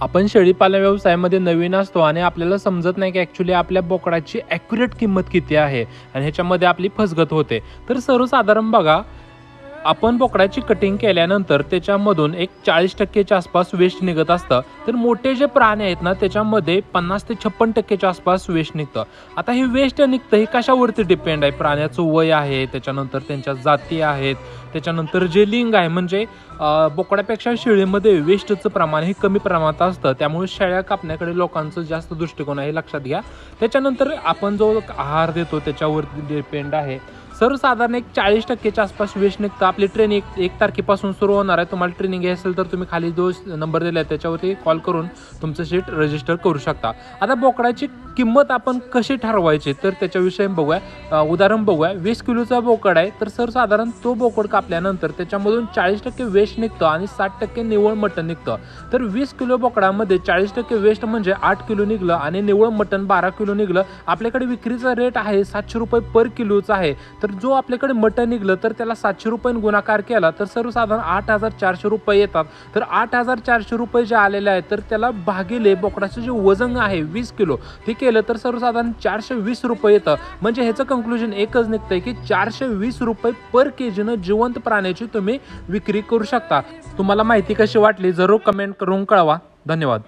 आपण शेळीपालन व्यवसायामध्ये नवीन असतो आणि आपल्याला समजत नाही की ॲक्च्युली आपल्या बोकडाची ॲक्युरेट किंमत किती आहे आणि ह्याच्यामध्ये आपली फसगत होते. तर सर्वसाधारण बघा, आपण बोकडाची कटिंग केल्यानंतर त्याच्यामधून एक 40% आसपास वेस्ट निघत असतं. तर मोठे जे प्राणी आहेत ना, त्याच्यामध्ये 50 ते 56% आसपास वेस्ट निघतं. आता हे वेस्ट निघतं हे कशावरती डिपेंड आहे? प्राण्याचं वय आहे, त्याच्यानंतर त्यांच्या जाती आहेत, त्याच्यानंतर जे लिंग आहे, म्हणजे बोकडापेक्षा शेळीमध्ये वेस्टचं प्रमाण हे कमी प्रमाणात असतं. त्यामुळे शेळ्या कापण्याकडे लोकांचं जास्त दृष्टिकोन आहे, लक्षात घ्या. त्याच्यानंतर आपण जो आहार देतो त्याच्यावरती डिपेंड आहे. सर्वसाधारण एक 40%च्या आसपास वेस्ट निघतं. आपली ट्रेनिंग 1 तारखेपासून सुरू होणार आहे. तुम्हाला ट्रेनिंग घ्यायची असेल तर तुम्ही खाली जो नंबर दिला आहे त्याच्यावरती कॉल करून तुमचं शीट रजिस्टर करू शकता. आता बोकडाची किंमत आपण कशी ठरवायची तर त्याच्याविषयी बघूया. उदाहरण बघूया. 20 किलोचा बोकड आहे, तर सर्वसाधारण तो बोकड कापल्यानंतर त्याच्यामधून 40% वेस्ट निघतं आणि 60% निव्वळ मटण निघतं. तर 20 किलो बोकडामध्ये 40% वेस्ट म्हणजे 8 किलो निघलं आणि निव्वळ मटण 12 किलो निघलं. आपल्याकडे विक्रीचा रेट आहे ₹700 पर किलोचा आहे. तर जो आपल्याकडे मटण निघलं तर त्याला ₹700 गुणाकार केला तर सर्वसाधारण ₹8,400 येतात. तर ₹8,400 जे आलेले आहेत तर त्याला भागिले बोकडाचं जे वजन आहे 20 किलो ते केलं तर सर्वसाधारण ₹420 येतं. म्हणजे ह्याचं कंक्लुजन एकच निघतंय की ₹420 पर केजीनं जिवंत प्राण्याची तुम्ही विक्री करू शकता. तुम्हाला माहिती कशी वाटली जरूर कमेंट करून कळवा. धन्यवाद.